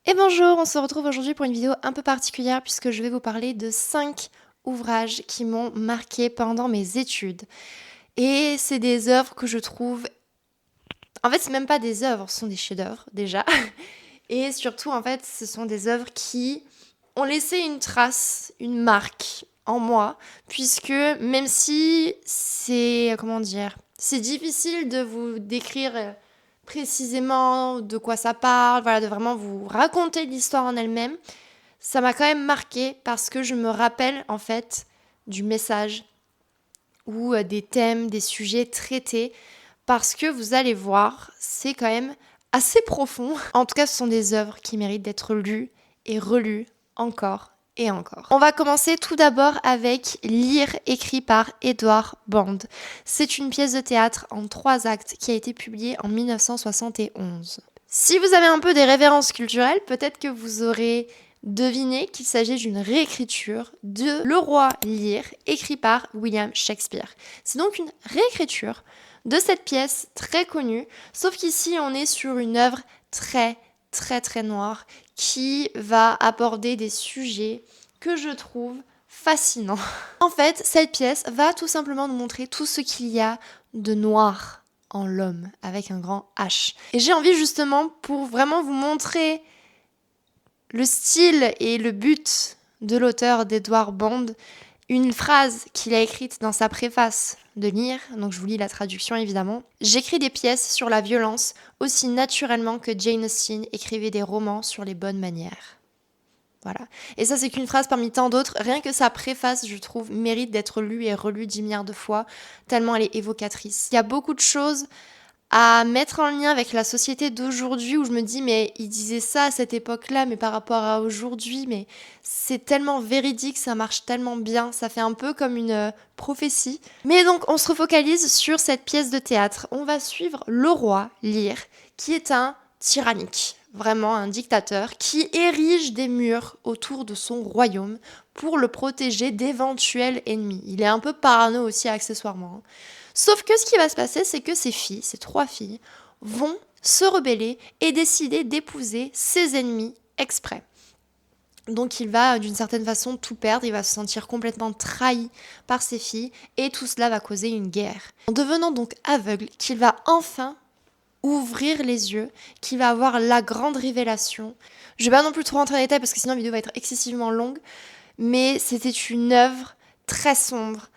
Et bonjour, on se retrouve aujourd'hui pour une vidéo un peu particulière puisque je vais vous parler de 5 ouvrages qui m'ont marqué pendant mes études. Et c'est des œuvres que je trouve... En fait, c'est même pas des œuvres, ce sont des chefs-d'œuvre déjà. Et surtout, en fait, ce sont des œuvres qui ont laissé une trace, une marque en moi, puisque même si c'est, comment dire, c'est difficile de vous décrire précisément de quoi ça parle, voilà, de vraiment vous raconter l'histoire en elle-même, ça m'a quand même marqué parce que je me rappelle en fait du message ou des thèmes, des sujets traités, parce que vous allez voir, c'est quand même assez profond. En tout cas, ce sont des œuvres qui méritent d'être lues et relues encore et encore. On va commencer tout d'abord avec Lire, écrit par Edward Bond. C'est une pièce de théâtre en 3 actes qui a été publiée en 1971. Si vous avez un peu des références culturelles, peut-être que vous aurez deviné qu'il s'agit d'une réécriture de Le Roi Lear, écrit par William Shakespeare. C'est donc une réécriture de cette pièce très connue, sauf qu'ici on est sur une œuvre très noire qui va aborder des sujets que je trouve fascinants. En fait, cette pièce va tout simplement nous montrer tout ce qu'il y a de noir en l'homme, avec un grand H. Et j'ai envie justement, pour vraiment vous montrer le style et le but de l'auteur d'Edward Bond, une phrase qu'il a écrite dans sa préface de Lire, donc je vous lis la traduction évidemment. « J'écris des pièces sur la violence aussi naturellement que Jane Austen écrivait des romans sur les bonnes manières. » Voilà. Et ça, c'est qu'une phrase parmi tant d'autres. Rien que sa préface, je trouve, mérite d'être lue et relue 10 milliards de fois, tellement elle est évocatrice. Il y a beaucoup de choses à mettre en lien avec la société d'aujourd'hui où je me dis mais il disait ça à cette époque-là mais par rapport à aujourd'hui mais c'est tellement véridique, ça marche tellement bien, ça fait un peu comme une prophétie. Mais donc on se refocalise sur cette pièce de théâtre. On va suivre le roi Lear qui est un tyrannique, vraiment un dictateur qui érige des murs autour de son royaume pour le protéger d'éventuels ennemis. Il est un peu parano aussi accessoirement. Sauf que ce qui va se passer, c'est que ces filles, ces 3 filles, vont se rebeller et décider d'épouser ses ennemis exprès. Donc il va d'une certaine façon tout perdre, il va se sentir complètement trahi par ses filles et tout cela va causer une guerre. En devenant donc aveugle, qu'il va enfin ouvrir les yeux, qu'il va avoir la grande révélation. Je vais pas non plus trop rentrer en détail parce que sinon la vidéo va être excessivement longue, mais c'était une œuvre très sombre,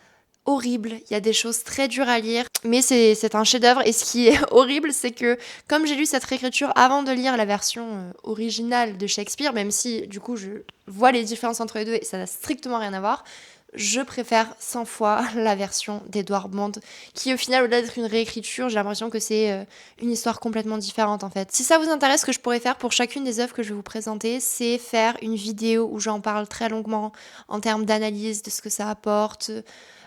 horrible, il y a des choses très dures à lire, mais c'est un chef-d'œuvre et ce qui est horrible, c'est que comme j'ai lu cette réécriture avant de lire la version originale de Shakespeare, même si du coup je vois les différences entre les deux et ça n'a strictement rien à voir, je préfère 100 fois la version d'Edward Bond, qui au final, au-delà d'être une réécriture, j'ai l'impression que c'est une histoire complètement différente en fait. Si ça vous intéresse, ce que je pourrais faire pour chacune des œuvres que je vais vous présenter, c'est faire une vidéo où j'en parle très longuement en termes d'analyse de ce que ça apporte,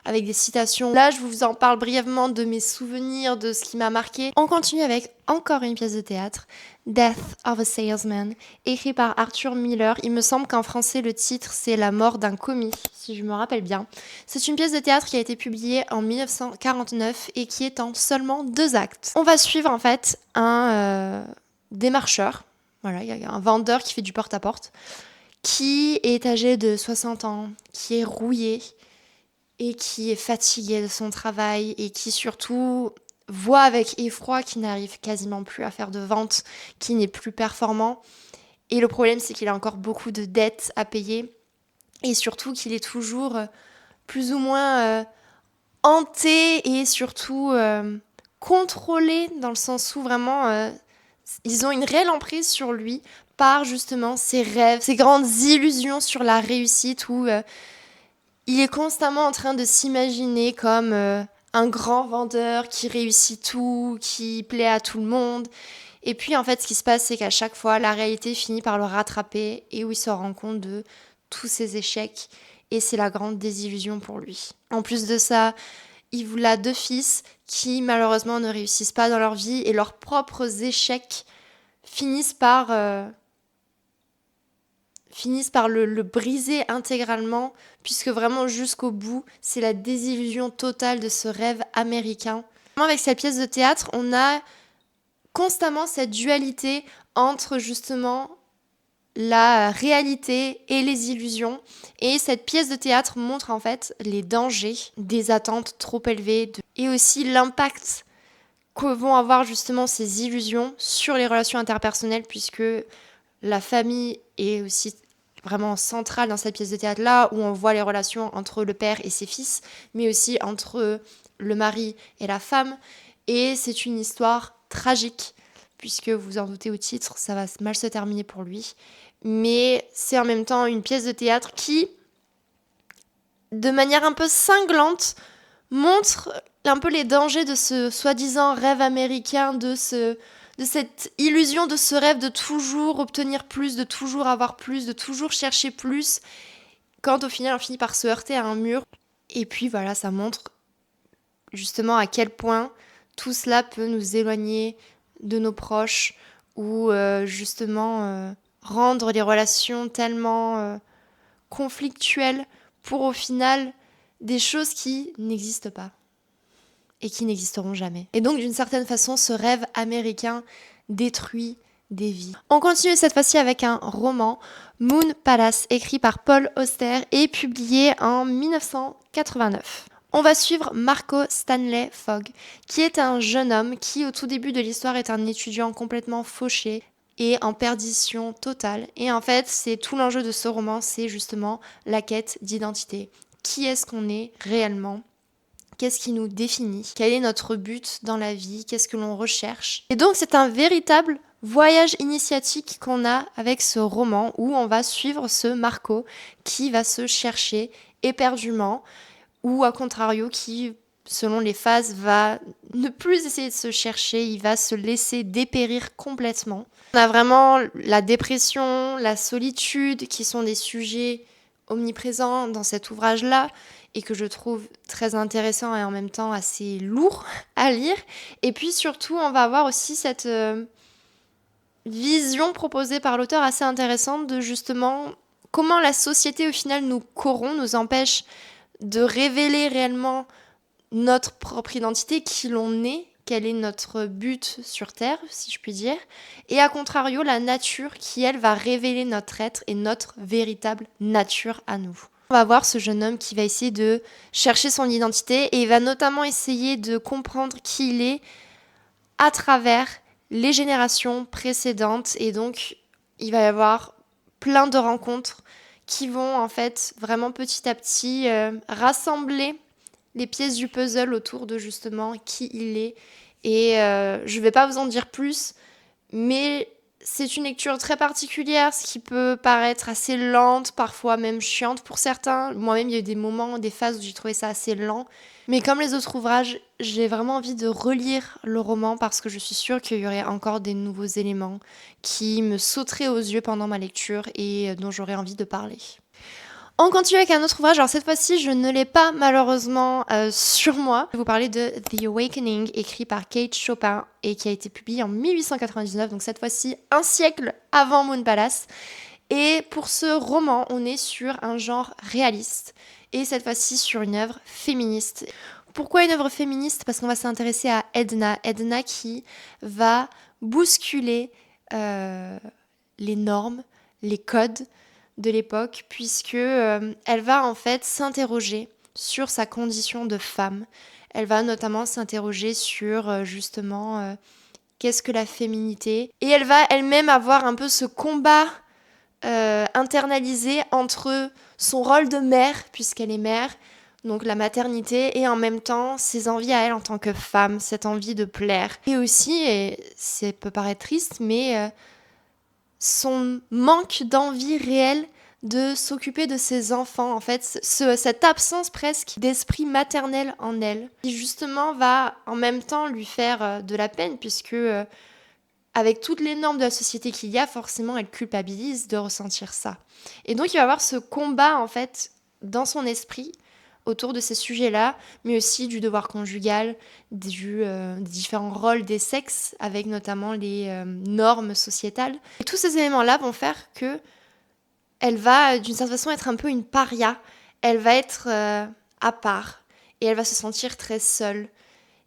avec des citations. Là, je vous en parle brièvement de mes souvenirs, de ce qui m'a marqué. On continue avec encore une pièce de théâtre, Death of a Salesman, écrit par Arthur Miller. Il me semble qu'en français, le titre, c'est La mort d'un commis, si je me rappelle bien. C'est une pièce de théâtre qui a été publiée en 1949 et qui est en seulement 2 actes. On va suivre en fait un démarcheur, voilà, il y a un vendeur qui fait du porte-à-porte, qui est âgé de 60 ans, qui est rouillé, et qui est fatigué de son travail et qui surtout voit avec effroi qu'il n'arrive quasiment plus à faire de vente, qu'il n'est plus performant. Et le problème, c'est qu'il a encore beaucoup de dettes à payer et surtout qu'il est toujours plus ou moins hanté et surtout contrôlé dans le sens où vraiment ils ont une réelle emprise sur lui par justement ses rêves, ses grandes illusions sur la réussite où il est constamment en train de s'imaginer comme un grand vendeur qui réussit tout, qui plaît à tout le monde. Et puis en fait, ce qui se passe, c'est qu'à chaque fois, la réalité finit par le rattraper et où il se rend compte de tous ses échecs. Et c'est la grande désillusion pour lui. En plus de ça, il a 2 fils qui malheureusement ne réussissent pas dans leur vie et leurs propres échecs finissent par le briser intégralement, puisque vraiment jusqu'au bout, c'est la désillusion totale de ce rêve américain. Avec cette pièce de théâtre, on a constamment cette dualité entre justement la réalité et les illusions. Et cette pièce de théâtre montre en fait les dangers des attentes trop élevées et aussi l'impact que vont avoir justement ces illusions sur les relations interpersonnelles, puisque la famille est aussi vraiment centrale dans cette pièce de théâtre-là, où on voit les relations entre le père et ses fils, mais aussi entre le mari et la femme. Et c'est une histoire tragique, puisque vous en doutez au titre, ça va mal se terminer pour lui. Mais c'est en même temps une pièce de théâtre qui, de manière un peu cinglante, montre un peu les dangers de ce soi-disant rêve américain, de cette illusion, de ce rêve de toujours obtenir plus, de toujours avoir plus, de toujours chercher plus, quand au final on finit par se heurter à un mur. Et puis voilà, ça montre justement à quel point tout cela peut nous éloigner de nos proches ou justement rendre les relations tellement conflictuelles pour au final des choses qui n'existent pas et qui n'existeront jamais. Et donc d'une certaine façon, ce rêve américain détruit des vies. On continue cette fois-ci avec un roman, Moon Palace, écrit par Paul Auster et publié en 1989. On va suivre Marco Stanley Fogg, qui est un jeune homme qui, au tout début de l'histoire, est un étudiant complètement fauché et en perdition totale. Et en fait, c'est tout l'enjeu de ce roman, c'est justement la quête d'identité. Qui est-ce qu'on est réellement ? Qu'est-ce qui nous définit ? Quel est notre but dans la vie ? Qu'est-ce que l'on recherche ? Et donc, c'est un véritable voyage initiatique qu'on a avec ce roman où on va suivre ce Marco qui va se chercher éperdument ou à contrario qui, selon les phases, va ne plus essayer de se chercher, il va se laisser dépérir complètement. On a vraiment la dépression, la solitude qui sont des sujets omniprésents dans cet ouvrage-là et que je trouve très intéressant et en même temps assez lourd à lire. Et puis surtout, on va avoir aussi cette vision proposée par l'auteur assez intéressante de justement comment la société au final nous corrompt, nous empêche de révéler réellement notre propre identité, qui l'on est, quel est notre but sur Terre, si je puis dire, et à contrario, la nature qui, elle, va révéler notre être et notre véritable nature à nous. On va voir ce jeune homme qui va essayer de chercher son identité et il va notamment essayer de comprendre qui il est à travers les générations précédentes et donc il va y avoir plein de rencontres qui vont en fait vraiment petit à petit rassembler les pièces du puzzle autour de justement qui il est. Et je vais pas vous en dire plus, mais c'est une lecture très particulière, ce qui peut paraître assez lente, parfois même chiante pour certains. Moi-même, il y a eu des moments, des phases où j'ai trouvé ça assez lent. Mais comme les autres ouvrages, j'ai vraiment envie de relire le roman parce que je suis sûre qu'il y aurait encore des nouveaux éléments qui me sauteraient aux yeux pendant ma lecture et dont j'aurais envie de parler. On continue avec un autre ouvrage, alors cette fois-ci je ne l'ai pas malheureusement sur moi. Je vais vous parler de The Awakening, écrit par Kate Chopin et qui a été publié en 1899, donc cette fois-ci un siècle avant Moon Palace. Et pour ce roman, on est sur un genre réaliste et cette fois-ci sur une œuvre féministe. Pourquoi une œuvre féministe ? Parce qu'on va s'intéresser à Edna qui va bousculer les normes, les codes de l'époque, puisque elle va en fait s'interroger sur sa condition de femme. Elle va notamment s'interroger sur justement qu'est-ce que la féminité. Et elle va elle-même avoir un peu ce combat internalisé entre son rôle de mère, puisqu'elle est mère, donc la maternité, et en même temps ses envies à elle en tant que femme, cette envie de plaire. Et aussi, et ça peut paraître triste, mais son manque d'envie réelle de s'occuper de ses enfants, en fait, cette absence presque d'esprit maternel en elle, qui justement va en même temps lui faire de la peine, puisque avec toutes les normes de la société qu'il y a, forcément, elle culpabilise de ressentir ça. Et donc, il va y avoir ce combat, en fait, dans son esprit, autour de ces sujets-là, mais aussi du devoir conjugal, des différents rôles des sexes, avec notamment les normes sociétales. Et tous ces éléments-là vont faire que elle va, d'une certaine façon, être un peu une paria. Elle va être à part, et elle va se sentir très seule.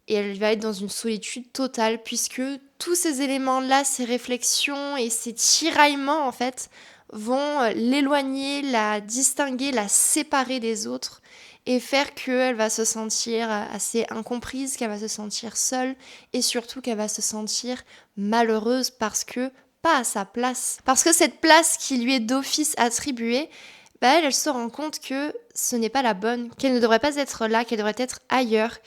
Et elle va être dans une solitude totale, puisque tous ces éléments-là, ces réflexions et ces tiraillements, en fait, vont l'éloigner, la distinguer, la séparer des autres et faire qu'elle va se sentir assez incomprise, qu'elle va se sentir seule et surtout qu'elle va se sentir malheureuse parce que pas à sa place. Parce que cette place qui lui est d'office attribuée, elle se rend compte que ce n'est pas la bonne, qu'elle ne devrait pas être là, qu'elle devrait être ailleurs.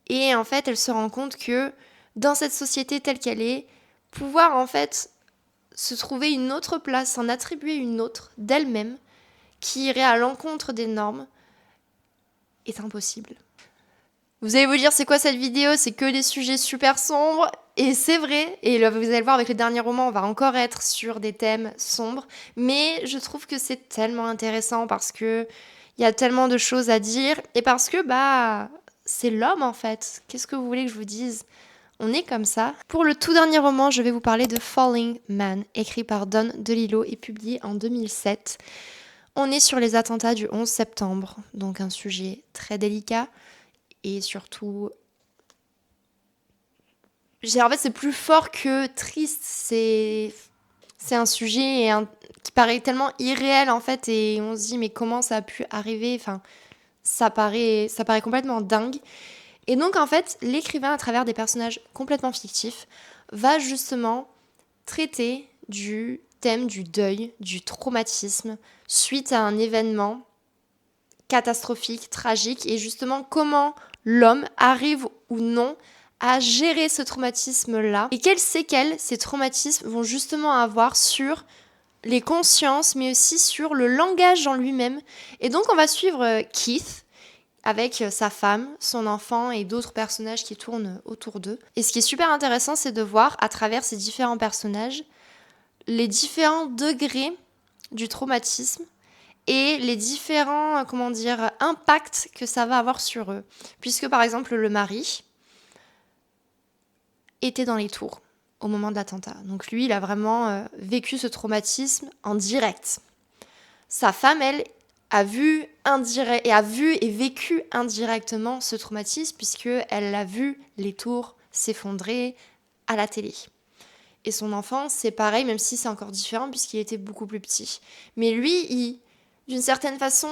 Et en fait, elle se rend compte que dans cette société telle qu'elle est, pouvoir en fait se trouver une autre place, s'en attribuer une autre d'elle-même, qui irait à l'encontre des normes, est impossible. Vous allez vous dire, c'est quoi cette vidéo? C'est que des sujets super sombres. Et c'est vrai, et vous allez le voir avec le dernier roman, on va encore être sur des thèmes sombres. Mais je trouve que c'est tellement intéressant parce que il y a tellement de choses à dire. Et parce que, c'est l'homme en fait. Qu'est-ce que vous voulez que je vous dise? On est comme ça. Pour le tout dernier roman, je vais vous parler de Falling Man, écrit par Don DeLillo et publié en 2007. On est sur les attentats du 11 septembre, donc un sujet très délicat et surtout... En fait, c'est plus fort que triste. C'est un sujet qui paraît tellement irréel en fait et on se dit mais comment ça a pu arriver? Enfin, ça paraît complètement dingue. Et donc en fait, l'écrivain, à travers des personnages complètement fictifs, va justement traiter du thème du deuil, du traumatisme, suite à un événement catastrophique, tragique, et justement comment l'homme arrive ou non à gérer ce traumatisme-là, et quelles séquelles ces traumatismes vont justement avoir sur les consciences, mais aussi sur le langage en lui-même. Et donc on va suivre Keith, avec sa femme, son enfant et d'autres personnages qui tournent autour d'eux. Et ce qui est super intéressant, c'est de voir à travers ces différents personnages les différents degrés du traumatisme et les différents, impacts que ça va avoir sur eux. Puisque par exemple, le mari était dans les tours au moment de l'attentat. Donc lui, il a vraiment vécu ce traumatisme en direct. Sa femme, elle, a vu et vécu indirectement ce traumatisme puisqu'elle a vu les tours s'effondrer à la télé. Et son enfant, c'est pareil, même si c'est encore différent puisqu'il était beaucoup plus petit. Mais lui, d'une certaine façon,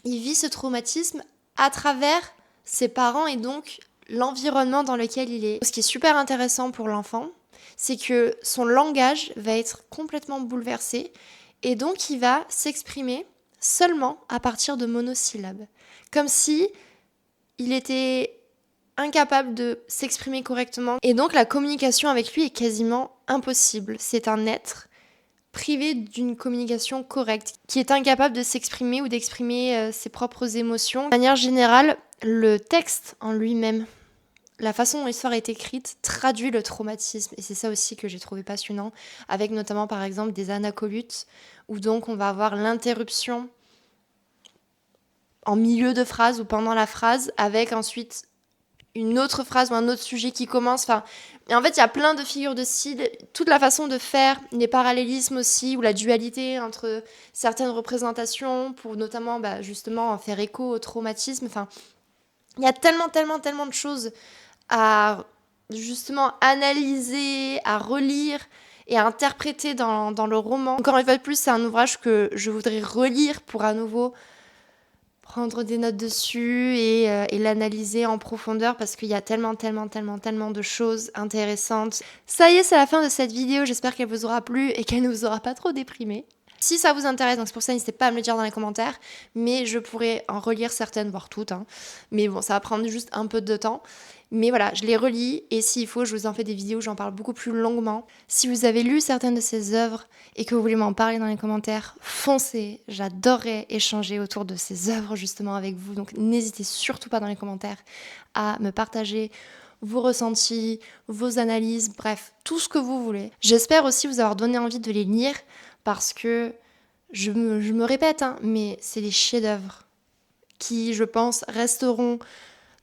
il vit ce traumatisme à travers ses parents et donc l'environnement dans lequel il est. Ce qui est super intéressant pour l'enfant, c'est que son langage va être complètement bouleversé et donc il va s'exprimer seulement à partir de monosyllabes. Comme si il était incapable de s'exprimer correctement. Et donc la communication avec lui est quasiment impossible. C'est un être privé d'une communication correcte, qui est incapable de s'exprimer ou d'exprimer ses propres émotions. De manière générale, le texte en lui-même, la façon dont l'histoire est écrite, traduit le traumatisme. Et c'est ça aussi que j'ai trouvé passionnant, avec notamment par exemple des anacolutes, où donc on va avoir l'interruption en milieu de phrase ou pendant la phrase, avec ensuite une autre phrase ou un autre sujet qui commence. Et en fait, il y a plein de figures de style, toute la façon de faire, les parallélismes aussi, ou la dualité entre certaines représentations, pour notamment justement faire écho au traumatisme. Enfin, il y a tellement de choses à justement analyser, à relire et à interpréter dans le roman. Encore une fois de plus, c'est un ouvrage que je voudrais relire pour à nouveau prendre des notes dessus et l'analyser en profondeur parce qu'il y a tellement de choses intéressantes. Ça y est, c'est la fin de cette vidéo. J'espère qu'elle vous aura plu et qu'elle ne vous aura pas trop déprimé. Si ça vous intéresse, donc c'est pour ça, n'hésitez pas à me le dire dans les commentaires, mais je pourrais en relire certaines, voire toutes. Mais bon, ça va prendre juste un peu de temps. Mais voilà, je les relis et s'il faut, je vous en fais des vidéos où j'en parle beaucoup plus longuement. Si vous avez lu certaines de ces œuvres et que vous voulez m'en parler dans les commentaires, foncez. J'adorerais échanger autour de ces œuvres justement avec vous. Donc n'hésitez surtout pas dans les commentaires à me partager vos ressentis, vos analyses, bref, tout ce que vous voulez. J'espère aussi vous avoir donné envie de les lire parce que je me répète, mais c'est des chefs-d'œuvre qui, je pense, resteront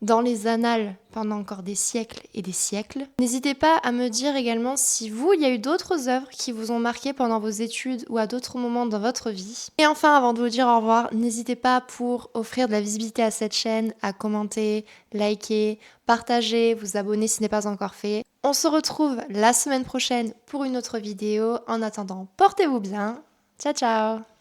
dans les annales pendant encore des siècles et des siècles. N'hésitez pas à me dire également si vous, il y a eu d'autres œuvres qui vous ont marqué pendant vos études ou à d'autres moments dans votre vie. Et enfin, avant de vous dire au revoir, n'hésitez pas pour offrir de la visibilité à cette chaîne, à commenter, liker, partager, vous abonner si ce n'est pas encore fait. On se retrouve la semaine prochaine pour une autre vidéo. En attendant, portez-vous bien. Ciao, ciao.